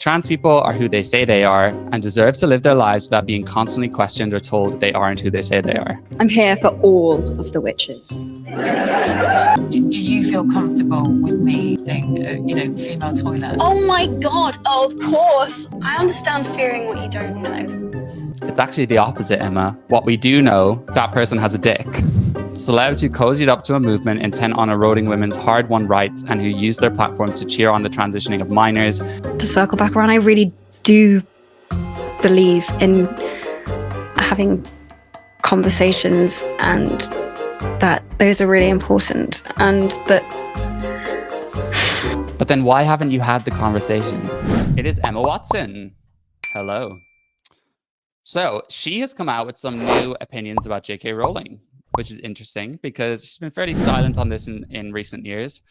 Trans people are who they say they are and deserve to live their lives without being constantly questioned or told they aren't who they say they are. I'm here for all of the witches. Do you feel comfortable with me doing, female toilet? Oh my God, of course. I understand fearing what you don't know. It's actually the opposite, Emma. What we do know, that person has a dick. Celebs who cozied up to a movement intent on eroding women's hard-won rights and who use their platforms to cheer on the transitioning of minors. To circle back around, I really do believe in having conversations, and that those are really important, and that... But then why haven't you had the conversation? It is Emma Watson. Hello. So she has come out with some new opinions about J.K. Rowling, which is interesting because she's been fairly silent on this in recent years.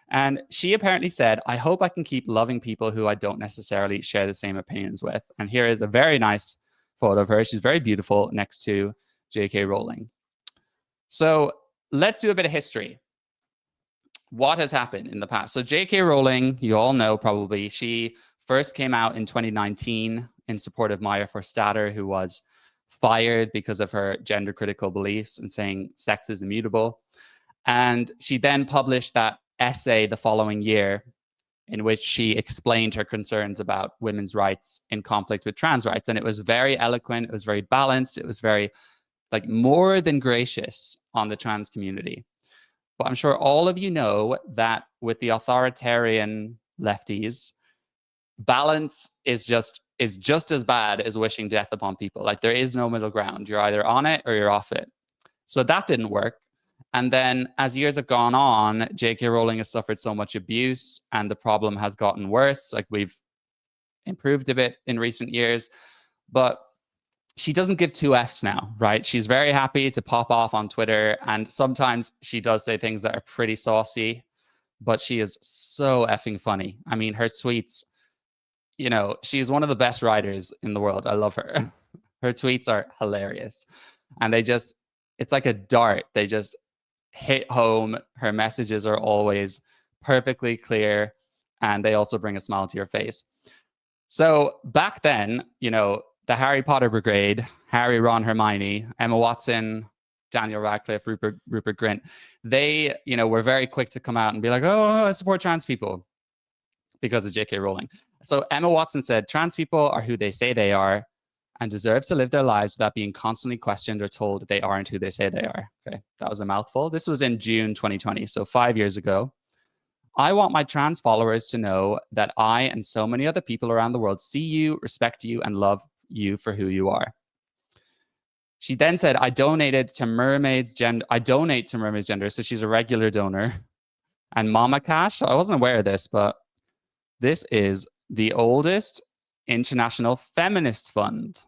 And she apparently said, I hope I can keep loving people who I don't necessarily share the same opinions with. And here is a very nice photo of her. She's very beautiful next to J.K. Rowling. So let's do a bit of history. What has happened in the past? So J.K. Rowling, you all know probably, she first came out in 2019 in support of Maya Forstater, who was fired because of her gender critical beliefs and saying sex is immutable. And she then published that essay the following year in which she explained her concerns about women's rights in conflict with trans rights. And it was very eloquent. It was very balanced. It was very, like, more than gracious on the trans community. But I'm sure all of you know that with the authoritarian lefties, balance is just as bad as wishing death upon people. Like, there is no middle ground. You're either on it or you're off it. So that didn't work. And then as years have gone on, J.K. Rowling has suffered so much abuse and the problem has gotten worse. Like, we've improved a bit in recent years, but she doesn't give two Fs now, right? She's very happy to pop off on Twitter. And sometimes she does say things that are pretty saucy, but she is so effing funny. I mean, her tweets, you know, she's one of the best writers in the world. I love her. Her tweets are hilarious. And it's like a dart. They just hit home. Her messages are always perfectly clear. And they also bring a smile to your face. So back then, you know, the Harry Potter brigade, Harry, Ron, Hermione, Emma Watson, Daniel Radcliffe, Rupert Grint, they, you know, were very quick to come out and be like, oh, I support trans people because of J.K. Rowling. So Emma Watson said, trans people are who they say they are and deserve to live their lives without being constantly questioned or told they aren't who they say they are. Okay, that was a mouthful. This was in June 2020, so 5 years ago. I want my trans followers to know that I and so many other people around the world see you, respect you, and love you for who you are. She then said, I donate to Mermaids Gender. So she's a regular donor. And Mama Cash, I wasn't aware of this, but this is the oldest international feminist fund.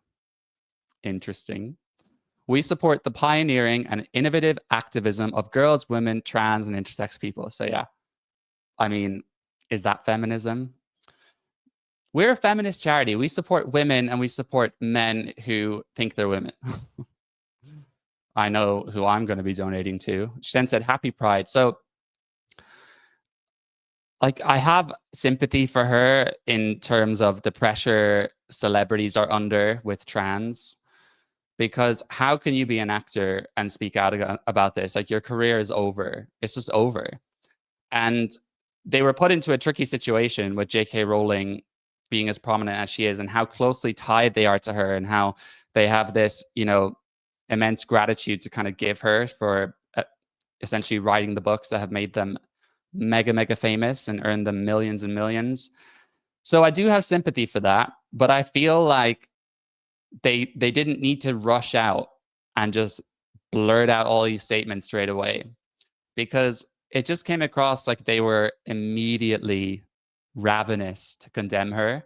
Interesting. We support the pioneering and innovative activism of girls, women, trans, and intersex people. So yeah, I mean, is that feminism? We're a feminist charity. We support women and we support men who think they're women. I know who I'm going to be donating to. She then said, Happy Pride. So, like, I have sympathy for her in terms of the pressure celebrities are under with trans, because how can you be an actor and speak out about this? Like, your career is over. It's just over. And they were put into a tricky situation with J.K. Rowling being as prominent as she is, and how closely tied they are to her, and how they have this, you know, immense gratitude to kind of give her for essentially writing the books that have made them mega famous and earned them millions and millions. So I do have sympathy for that, but I feel like they didn't need to rush out and just blurt out all these statements straight away, because it just came across like they were immediately ravenous to condemn her.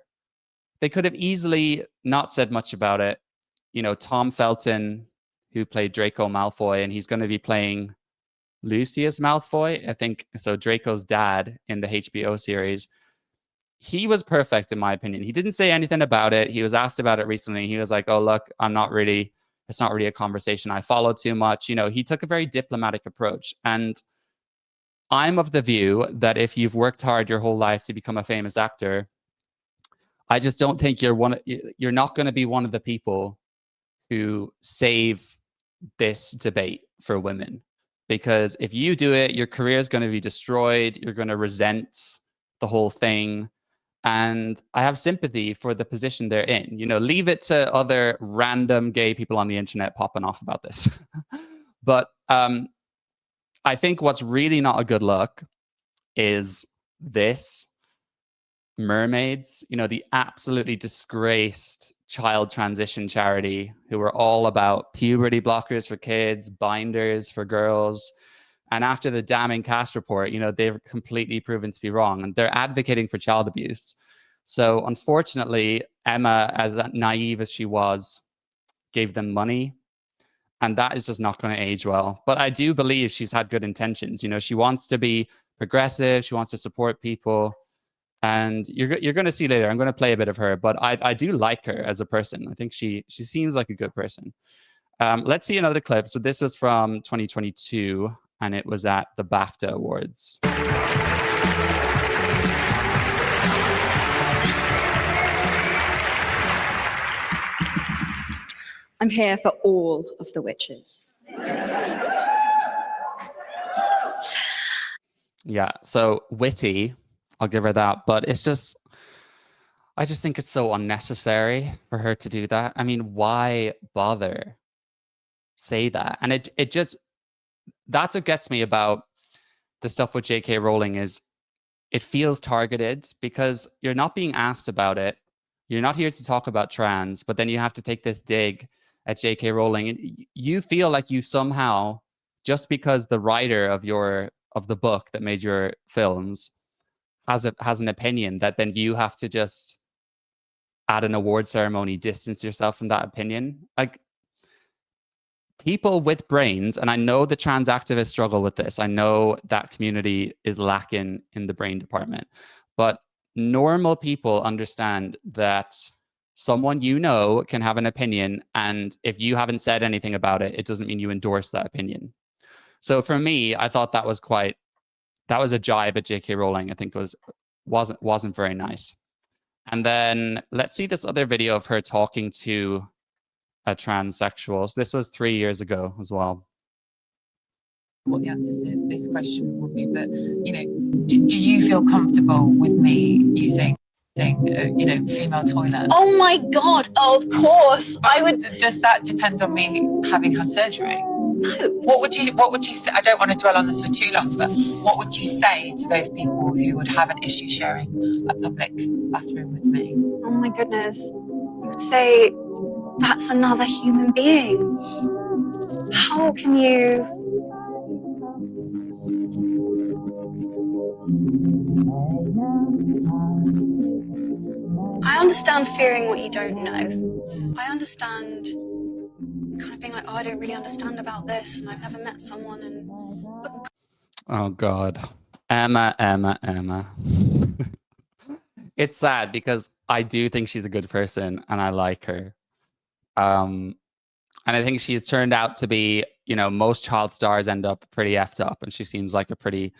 They could have easily not said much about it. You know, Tom Felton, who played Draco Malfoy, and he's going to be playing Lucius Malfoy, I think, so Draco's dad in the HBO series. He was perfect, in my opinion. He didn't say anything about it. He was asked about it recently. He was like, oh, look, it's not really a conversation I follow too much. You know, he took a very diplomatic approach. And I'm of the view that if you've worked hard your whole life to become a famous actor, I just don't think you're not going to be one of the people who save this debate for women. Because if you do it, your career is going to be destroyed. You're going to resent the whole thing. And I have sympathy for the position they're in. You know, leave it to other random gay people on the internet popping off about this. But I think what's really not a good look is this mermaids, you know, the absolutely disgraced child transition charity who were all about puberty blockers for kids, binders for girls. And after the damning cast report, you know, they've completely proven to be wrong and they're advocating for child abuse. So unfortunately, Emma, as naive as she was, gave them money. And that is just not going to age well. But I do believe she's had good intentions. You know, she wants to be progressive. She wants to support people. And you're going to see later. I'm going to play a bit of her, but I do like her as a person. I think she seems like a good person. Let's see another clip. So this was from 2022, and it was at the BAFTA Awards. I'm here for all of the witches. Yeah, so witty, I'll give her that, but I just think it's so unnecessary for her to do that. I mean, why bother say that? And it just, that's what gets me about the stuff with J.K. Rowling is it feels targeted because you're not being asked about it. You're not here to talk about trans, but then you have to take this dig at J.K. Rowling. And you feel like you somehow, just because the writer of the book that made your films has an opinion, that then you have to just at an award ceremony distance yourself from that opinion. Like, people with brains, and I know the trans activists struggle with this. I know that community is lacking in the brain department, but normal people understand that someone you know can have an opinion, and if you haven't said anything about it, it doesn't mean you endorse that opinion. So for me, I thought that was a jibe at J.K. Rowling. I think wasn't very nice. And then let's see this other video of her talking to a transsexual. So this was 3 years ago as well. What the answers to this question would be, but you know, do you feel comfortable with me using female toilets? Oh my God, of course. I would. Does that depend on me having had surgery? No. What would you say? I don't want to dwell on this for too long, but what would you say to those people who would have an issue sharing a public bathroom with me? Oh my goodness. I would say that's another human being. How can you? I understand fearing what you don't know. I understand kind of being like, oh, I don't really understand about this, and I've never met someone, and Oh God, Emma. It's sad because I do think she's a good person and I like her. And I think she's turned out to be, you know, most child stars end up pretty effed up, and she seems like a pretty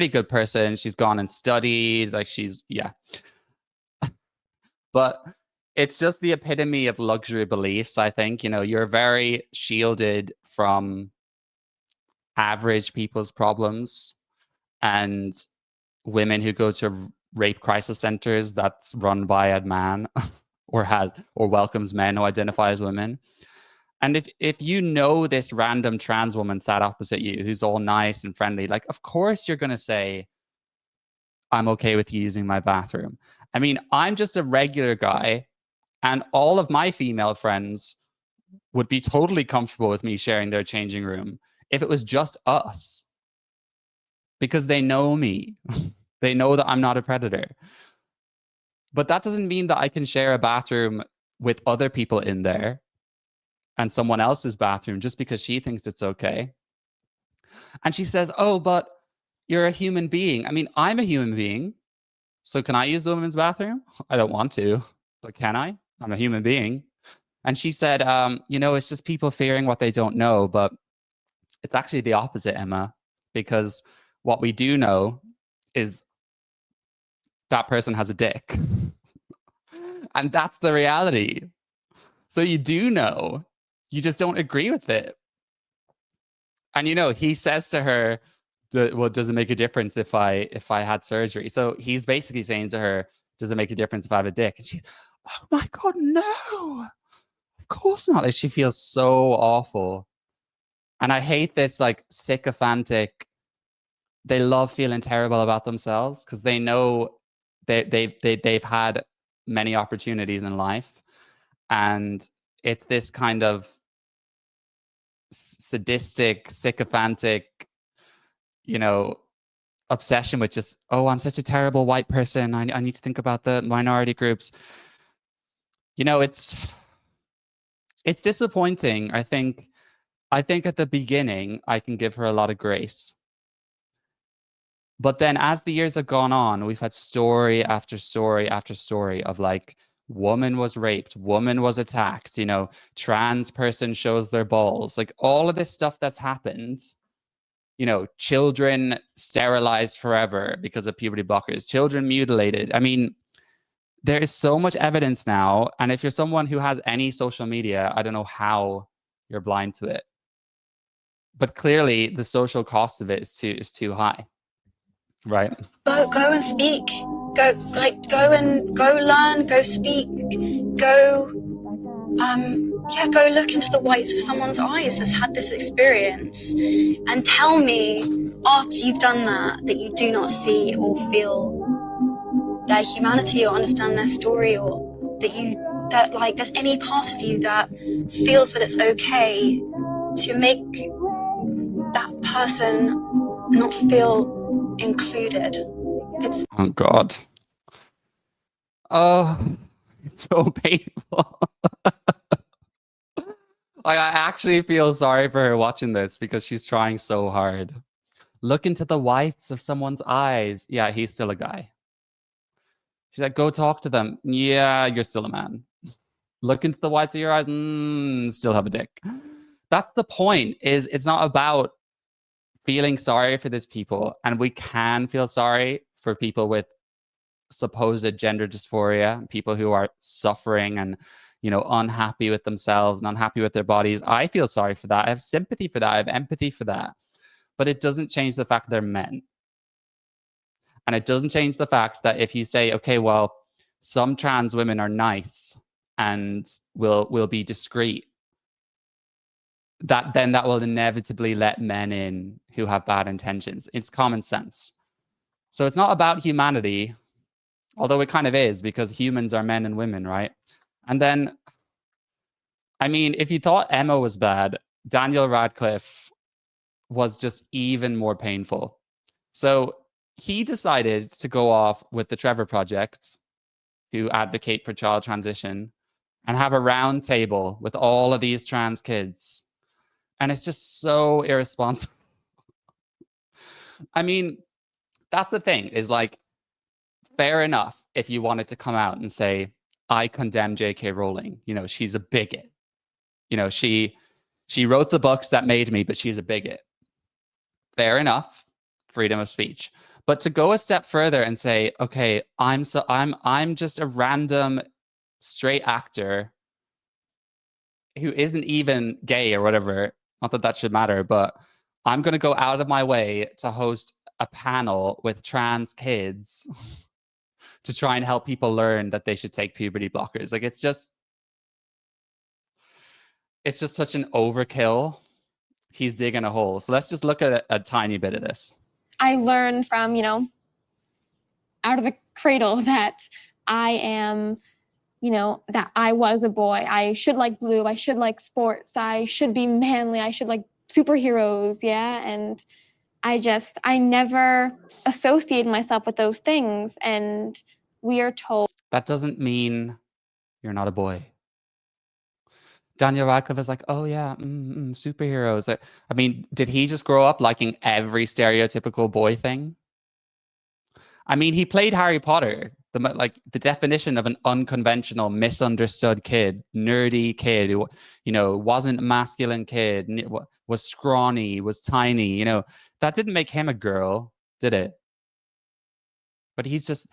good person. She's gone and studied, like yeah. But it's just the epitome of luxury beliefs, I think. You know, you're very shielded from average people's problems, and women who go to rape crisis centers that's run by a man or welcomes men who identify as women. And if you know this random trans woman sat opposite you who's all nice and friendly, like, of course you're going to say, I'm okay with you using my bathroom. I mean, I'm just a regular guy, and all of my female friends would be totally comfortable with me sharing their changing room if it was just us, because they know me. They know that I'm not a predator. But that doesn't mean that I can share a bathroom with other people in there and someone else's bathroom just because she thinks it's okay. And she says, oh, but you're a human being. I mean, I'm a human being. So can I use the women's bathroom? I don't want to, but can I? I'm a human being. And she said, it's just people fearing what they don't know. But it's actually the opposite, Emma, because what we do know is that person has a dick. And that's the reality. So you do know, you just don't agree with it. And he says to her, well, does it make a difference if I had surgery? So he's basically saying to her, does it make a difference if I have a dick? And she's, oh my God, no, of course not. Like, she feels so awful. And I hate this like sycophantic, they love feeling terrible about themselves because they know they've had many opportunities in life. And it's this kind of sadistic, sycophantic, obsession with just, oh, I'm such a terrible white person. I need to think about the minority groups. It's disappointing. I think at the beginning, I can give her a lot of grace. But then as the years have gone on, we've had story after story after story of like, woman was raped, woman was attacked, trans person shows their balls, like all of this stuff that's happened. Children sterilized forever because of puberty blockers, children mutilated. I mean, there is so much evidence now. And if you're someone who has any social media, I don't know how you're blind to it. But clearly the social cost of it is too high. Right. Go and speak. Go learn, go speak, go go look into the whites of someone's eyes that's had this experience and tell me after you've done that you do not see or feel their humanity or understand their story, or that like there's any part of you that feels that it's okay to make that person not feel included. It's Oh God. Oh, it's so painful. Like, I actually feel sorry for her watching this because she's trying so hard. Look into the whites of someone's eyes. Yeah, he's still a guy. She's like, go talk to them. Yeah, you're still a man. Look into the whites of your eyes. Still have a dick. That's the point. Is it's not about feeling sorry for these people, and we can feel sorry for people with supposed gender dysphoria, people who are suffering and unhappy with themselves and unhappy with their bodies. I feel sorry for that. I have sympathy for that. I have empathy for that. But it doesn't change the fact they're men. And it doesn't change the fact that if you say, okay, well, some trans women are nice and will be discreet, that will inevitably let men in who have bad intentions. It's common sense. So it's not about humanity, although it kind of is, because humans are men and women, right? And then, I mean, if you thought Emma was bad, Daniel Radcliffe was just even more painful. So he decided to go off with the Trevor Project, who advocate for child transition, and have a round table with all of these trans kids. And it's just so irresponsible. I mean, that's the thing, is like, fair enough if you wanted to come out and say, I condemn J.K. Rowling. She's a bigot. She wrote the books that made me, but she's a bigot. Fair enough, freedom of speech. But to go a step further and say, okay, I'm just a random straight actor who isn't even gay or whatever. Not that should matter, but I'm going to go out of my way to host a panel with trans kids to try and help people learn that they should take puberty blockers. Like, it's just such an overkill. He's digging a hole. So let's just look at a tiny bit of this. I learned from, out of the cradle that I am, that I was a boy. I should like blue. I should like sports. I should be manly. I should like superheroes. Yeah. And I never associated myself with those things. And we are told that doesn't mean you're not a boy. Daniel Radcliffe is like, oh yeah, superheroes. I mean, did he just grow up liking every stereotypical boy thing? I mean, he played Harry Potter, the definition of an unconventional, misunderstood kid, nerdy kid who, wasn't a masculine kid, was scrawny, was tiny. That didn't make him a girl, did it? But he's just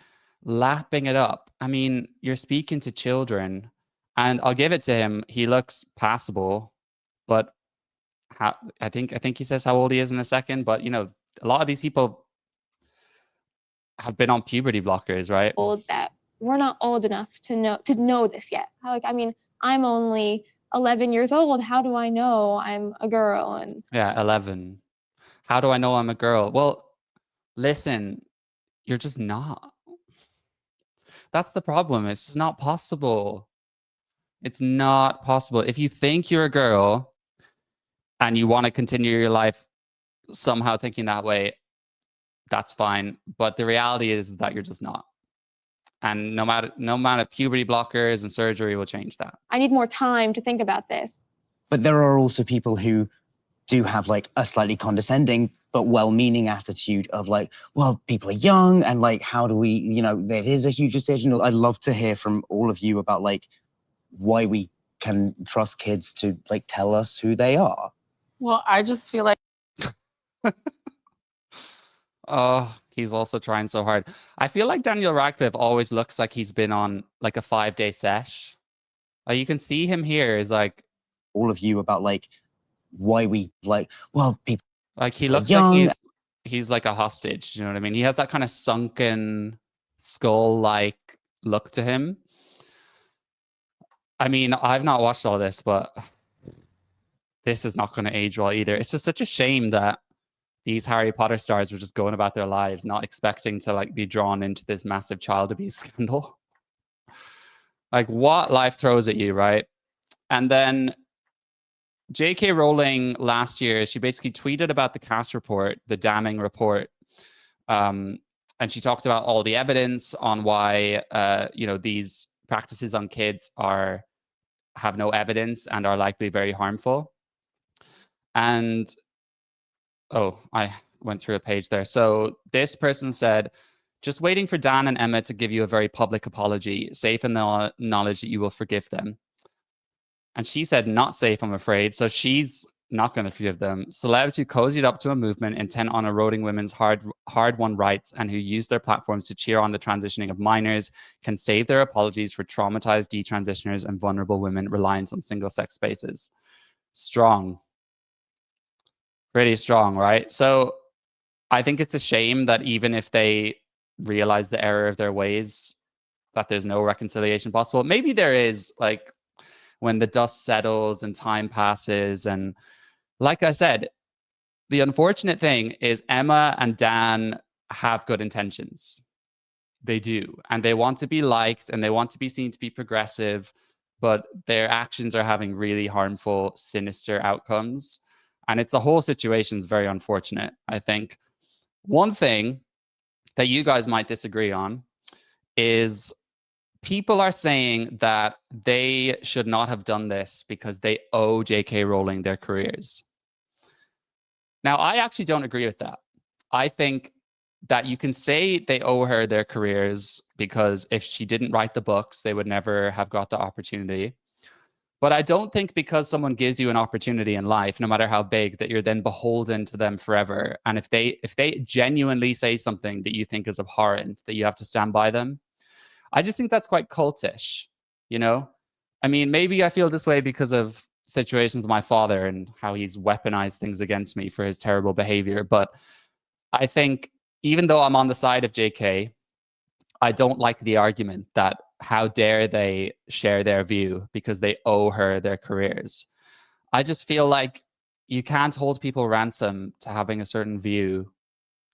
lapping it up. I mean, you're speaking to children, and I'll give it to him. He looks passable, but I think he says how old he is in a second. But you know, a lot of these people have been on puberty blockers, right? Old that we're not old enough to know this yet. Like, I mean, I'm only 11 years old. How do I know I'm a girl? And yeah, 11. How do I know I'm a girl? Well, listen, you're just not. That's the problem. It's just not possible. It's not possible. If you think you're a girl and you want to continue your life somehow thinking that way, that's fine. But the reality is that you're just not. And no matter puberty blockers and surgery will change that. I need more time to think about this. But there are also people who do have like a slightly condescending but well-meaning attitude of like, well, people are young and like, how do we, you know, there is a huge decision. I'd love to hear from all of you about like why we can trust kids to like tell us who they are. Well, I just feel like oh, he's also trying so hard. I feel like Daniel Radcliffe always looks like he's been on like a 5-day sesh. Like you can see him here is like all of you about like why we like, well, people like he looks young. like he's like a hostage, you know what I mean? He has that kind of sunken skull-like look to him. I mean, I've not watched all this, but this is not going to age well either. It's just such a shame that these Harry Potter stars were just going about their lives, not expecting to like be drawn into this massive child abuse scandal. Like what life throws at you, right? And then J.K. Rowling last year, she basically tweeted about the cast report, the damning report. And she talked about all the evidence on why, you know, these practices on kids have no evidence and are likely very harmful. And, oh, I went through a page there. So this person said, just waiting for Dan and Emma to give you a very public apology, safe in the knowledge that you will forgive them. And she said, not safe, I'm afraid. So she's not going to forgive them. Celebs who cozied up to a movement intent on eroding women's hard-won rights and who use their platforms to cheer on the transitioning of minors can save their apologies for traumatized detransitioners and vulnerable women reliant on single-sex spaces. Strong. Pretty strong, right? So I think it's a shame that even if they realize the error of their ways, that there's no reconciliation possible. Maybe there is, like, when the dust settles and time passes. And like I said, the unfortunate thing is Emma and Dan have good intentions. They do. And they want to be liked and they want to be seen to be progressive, but their actions are having really harmful, sinister outcomes. And the whole situation is very unfortunate, I think. One thing that you guys might disagree on is people are saying that they should not have done this because they owe J.K. Rowling their careers. Now, I actually don't agree with that. I think that you can say they owe her their careers because if she didn't write the books, they would never have got the opportunity. But I don't think because someone gives you an opportunity in life, no matter how big, that you're then beholden to them forever. And if they genuinely say something that you think is abhorrent, that you have to stand by them. I just think that's quite cultish, you know? I mean, maybe I feel this way because of situations with my father and how he's weaponized things against me for his terrible behavior. But I think even though I'm on the side of JK, I don't like the argument that how dare they share their view because they owe her their careers. I just feel like you can't hold people ransom to having a certain view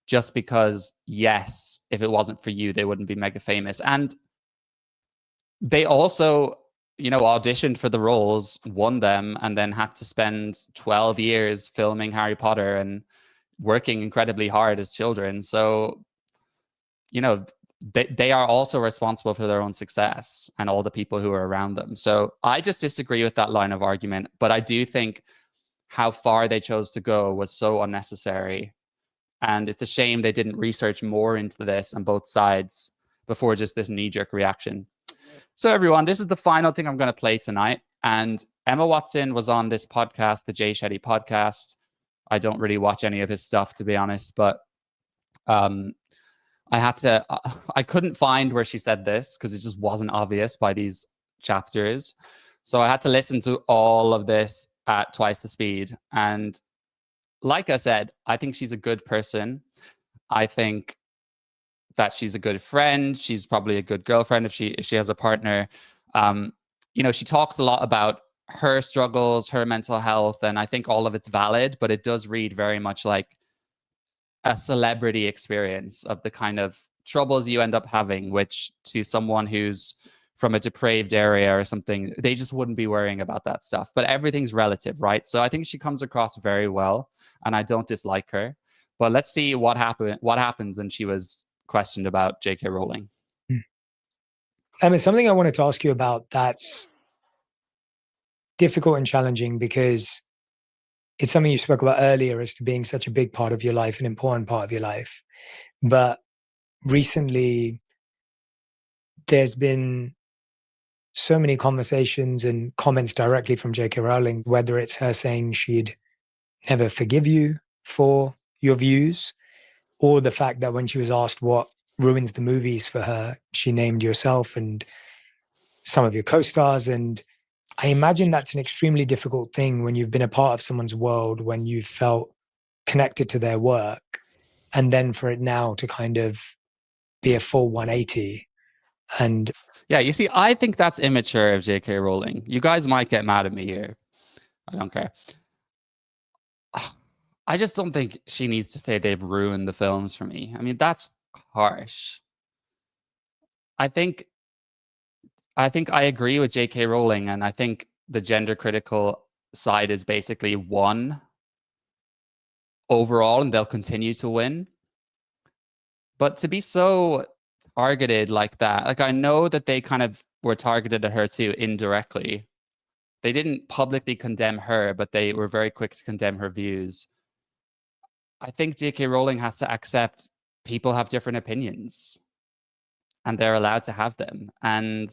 just because, yes, if it wasn't for you, they wouldn't be mega famous. And they also, you know, auditioned for the roles, won them, and then had to spend 12 years filming Harry Potter and working incredibly hard as children. So, you know, they are also responsible for their own success and all the people who are around them. So I just disagree with that line of argument. But I do think how far they chose to go was so unnecessary. And it's a shame they didn't research more into this on both sides before just this knee-jerk reaction. So everyone, this is the final thing I'm going to play tonight. And Emma Watson was on this podcast, the Jay Shetty podcast. I don't really watch any of his stuff, to be honest, but I couldn't find where she said this because it just wasn't obvious by these chapters. So I had to listen to all of this at twice the speed. And like I said, I think she's a good person. I think that she's a good friend. She's probably a good girlfriend if she has a partner. She talks a lot about her struggles, her mental health, and I think all of it's valid, but it does read very much like a celebrity experience of the kind of troubles you end up having, which to someone who's from a depraved area or something, they just wouldn't be worrying about that stuff. But everything's relative, right? So I think she comes across very well, and I don't dislike her. But let's see what happens when she was questioned about J.K. Rowling. It's something I wanted to ask you about that's difficult and challenging because it's something you spoke about earlier as to being such a big part of your life, an important part of your life. But recently, there's been so many conversations and comments directly from J.K. Rowling, whether it's her saying she'd never forgive you for your views, or the fact that when she was asked what ruins the movies for her, she named yourself and some of your co-stars. And I imagine that's an extremely difficult thing when you've been a part of someone's world, when you've felt connected to their work, and then for it now to kind of be a full 180. And yeah, you see, I think that's immature of J.K. Rowling. You guys might get mad at me here. I don't care. I just don't think she needs to say they've ruined the films for me. I mean, that's harsh. I think I agree with J.K. Rowling, and I think the gender critical side is basically won overall, and they'll continue to win. But to be so targeted like that, like I know that they kind of were targeted at her too indirectly. They didn't publicly condemn her, but they were very quick to condemn her views. I think J.K. Rowling has to accept people have different opinions and they're allowed to have them. And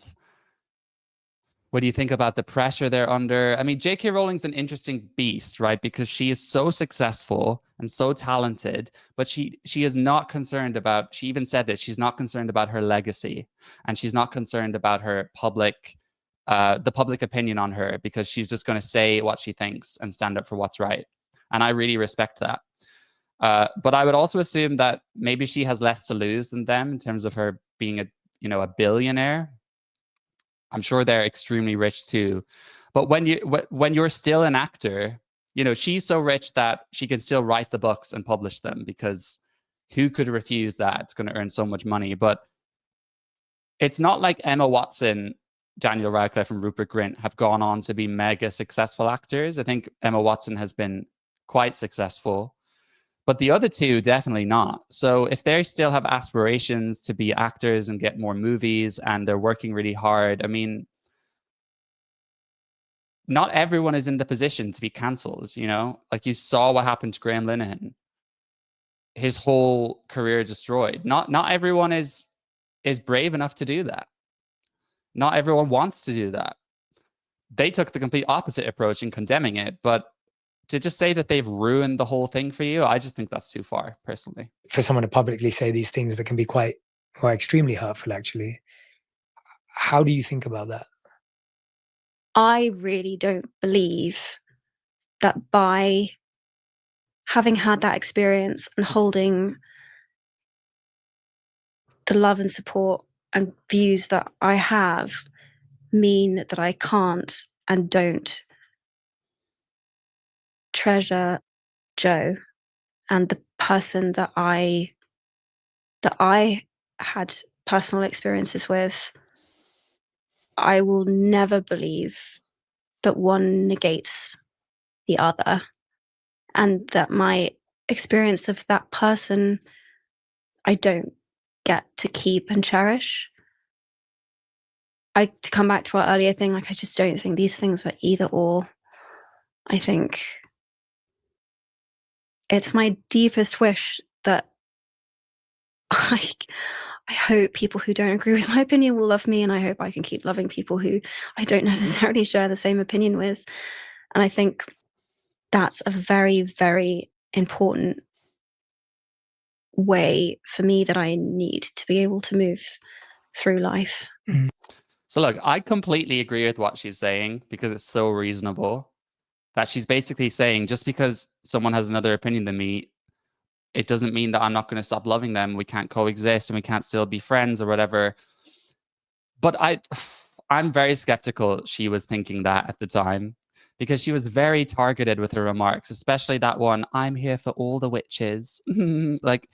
what do you think about the pressure they're under? I mean, J.K. Rowling's an interesting beast, right? Because she is so successful and so talented, but she is not concerned about, she even said this, she's not concerned about her legacy, and she's not concerned about her the public opinion on her, because she's just going to say what she thinks and stand up for what's right. And I really respect that. But I would also assume that maybe she has less to lose than them in terms of her being a billionaire. I'm sure they're extremely rich too. But when you're still an actor, she's so rich that she can still write the books and publish them, because who could refuse that? It's going to earn so much money. But it's not like Emma Watson, Daniel Radcliffe, and Rupert Grint have gone on to be mega successful actors. I think Emma Watson has been quite successful, but the other two definitely not. So if they still have aspirations to be actors and get more movies, and they're working really hard, I mean, not everyone is in the position to be cancelled, Like you saw what happened to Graham Linehan. His whole career destroyed. Not everyone is brave enough to do that. Not everyone wants to do that. They took the complete opposite approach in condemning it, but to just say that they've ruined the whole thing for you, I just think that's too far, personally. For someone to publicly say these things that can be quite or extremely hurtful, actually. How do you think about that? I really don't believe that by having had that experience and holding the love and support and views that I have mean that I can't and don't treasure Joe and the person that I had personal experiences with. I will never believe that one negates the other, and that my experience of that person I don't get to keep and cherish. To come back to our earlier thing, I just don't think these things are either or. I think it's my deepest wish that I hope people who don't agree with my opinion will love me, and I hope I can keep loving people who I don't necessarily share the same opinion with. And I think that's a very, very important way for me that I need to be able to move through life. So look, I completely agree with what she's saying because it's so reasonable that she's basically saying just because someone has another opinion than me, it doesn't mean that I'm not going to stop loving them. We can't coexist and we can't still be friends or whatever. But I'm very skeptical she was thinking that at the time because she was very targeted with her remarks, especially that one, I'm here for all the witches. Like,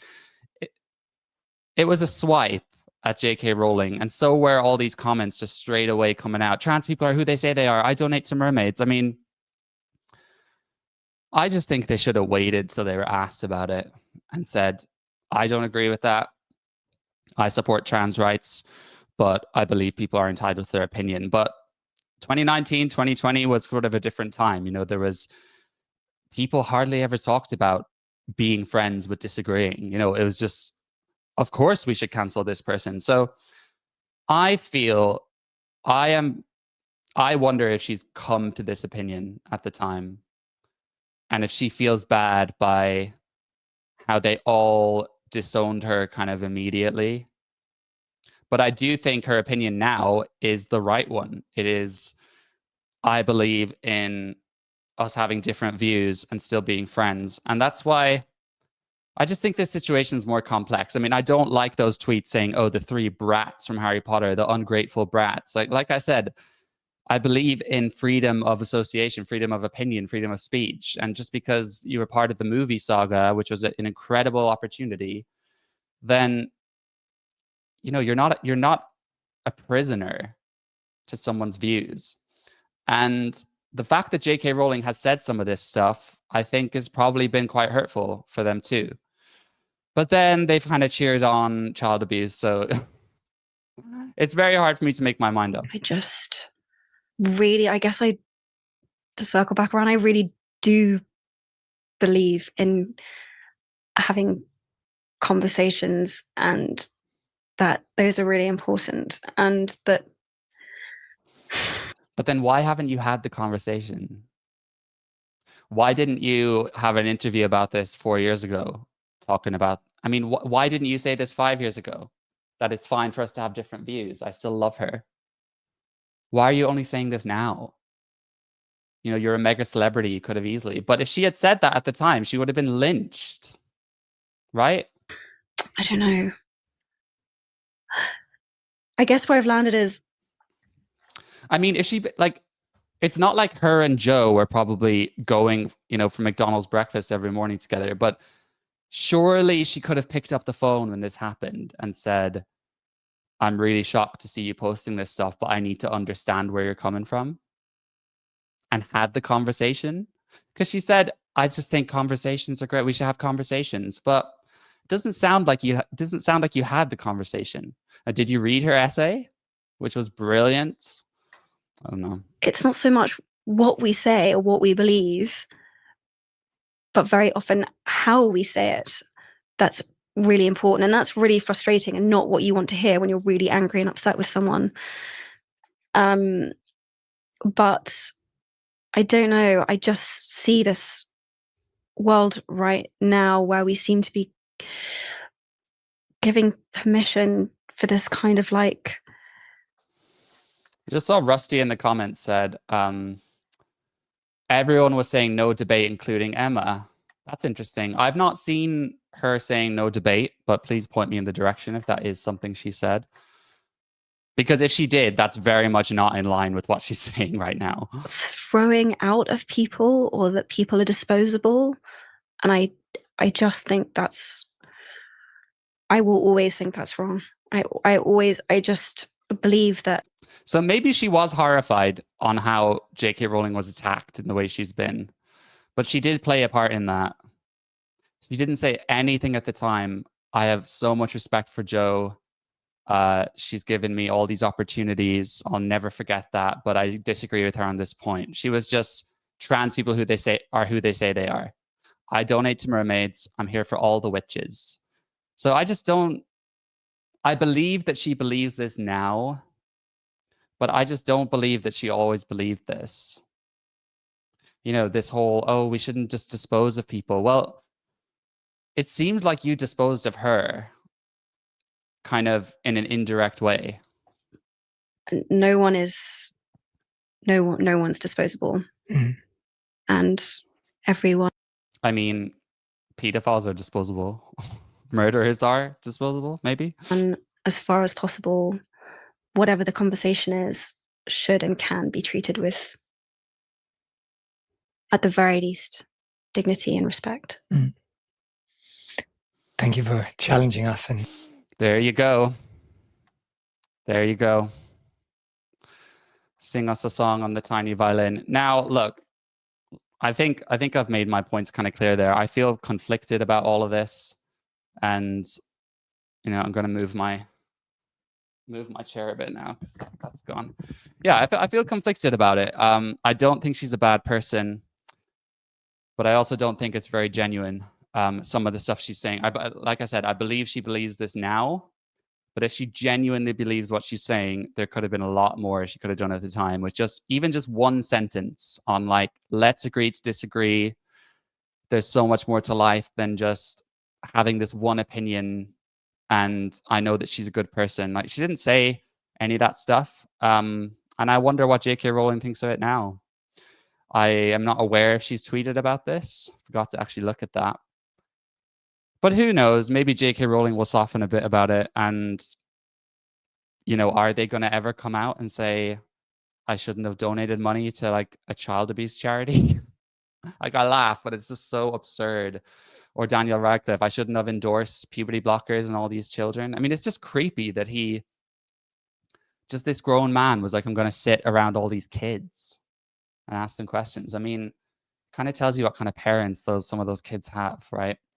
it was a swipe at J.K. Rowling, and so were all these comments just straight away coming out. Trans people are who they say they are. I donate to mermaids. I mean, I just think they should have waited till they were asked about it and said, I don't agree with that. I support trans rights, but I believe people are entitled to their opinion. But 2019, 2020 was sort of a different time. You know, there was people hardly ever talked about being friends but disagreeing. You know, it was just, of course we should cancel this person. So I feel I wonder if she's come to this opinion at the time and if she feels bad by how they all disowned her kind of immediately. But I do think her opinion now is the right one. It is, I believe in us having different views and still being friends. And that's why I just think this situation is more complex. I mean, I don't like those tweets saying, oh, the three brats from Harry Potter, the ungrateful brats. Like I said, I believe in freedom of association, freedom of opinion, freedom of speech. And just because you were part of the movie saga, which was an incredible opportunity, then you know you're not a prisoner to someone's views. And the fact that J.K. Rowling has said some of this stuff, I think, has probably been quite hurtful for them too. But then they've kind of cheered on child abuse, so it's very hard for me to make my mind up. I just really, I guess to circle back around, I really do believe in having conversations and that those are really important and that. But then why haven't you had the conversation? Why didn't you have an interview about this 4 years ago talking about, I mean, why didn't you say this 5 years ago? That it's fine for us to have different views. I still love her. Why are you only saying this now? You know, you're a mega celebrity. You could have easily. But if she had said that at the time, she would have been lynched. Right? I don't know. I guess where I've landed is, I mean, if she, like, it's not like her and Joe were probably going, you know, for McDonald's breakfast every morning together, but surely she could have picked up the phone when this happened and said, I'm really shocked to see you posting this stuff, but I need to understand where you're coming from, and had the conversation. Because she said, I just think conversations are great. We should have conversations. But it doesn't sound like you had the conversation. Did you read her essay, which was brilliant? I don't know. it's not so much what we say or what we believe, but very often how we say it. That's really important. And that's really frustrating and not what you want to hear when you're really angry and upset with someone. But I don't know. I just see this world right now where we seem to be giving permission for this kind of like. I just saw Rusty in the comments said, everyone was saying no debate, including Emma. That's interesting. I've not seen her saying no debate, but please point me in the direction if that is something she said. Because if she did, that's very much not in line with what she's saying right now. Throwing out of people or that people are disposable. And I just think I will always think that's wrong. I just believe that. So maybe she was horrified on how J.K. Rowling was attacked in the way she's been. But she did play a part in that. She didn't say anything at the time. I have so much respect for Joe. She's given me all these opportunities. I'll never forget that. But I disagree with her on this point. She was just trans people who they say they are. I donate to mermaids. I'm here for all the witches. So I just don't. I believe that she believes this now, but I just don't believe that she always believed this. You know, this whole, oh, we shouldn't just dispose of people. Well, it seemed like you disposed of her kind of in an indirect way. No one's disposable. Mm. And everyone I mean, pedophiles are disposable. Murderers are disposable, maybe. as far as possible, whatever the conversation is, should and can be treated with, at the very least, dignity and respect. Mm. Thank you for challenging us. And there you go. There you go. Sing us a song on the tiny violin. Now, look, I think I've made my points kind of clear there. I feel conflicted about all of this, and I'm going to move my chair a bit now because that's gone. Yeah, I feel conflicted about it. I don't think she's a bad person, but I also don't think it's very genuine. Some of the stuff she's saying, like I said, I believe she believes this now. But if she genuinely believes what she's saying, there could have been a lot more she could have done at the time with even just one sentence on like, let's agree to disagree. There's so much more to life than just having this one opinion. And I know that she's a good person. Like, she didn't say any of that stuff. And I wonder what J.K. Rowling thinks of it now. I am not aware if she's tweeted about this. Forgot to actually look at that. But who knows? Maybe J.K. Rowling will soften a bit about it. And, are they going to ever come out and say, I shouldn't have donated money to like a child abuse charity? Like, I laugh, but it's just so absurd. Or Daniel Radcliffe, I shouldn't have endorsed puberty blockers and all these children. I mean, it's just creepy that this grown man was like, I'm going to sit around all these kids and ask them questions. I mean, kind of tells you what kind of parents some of those kids have, right?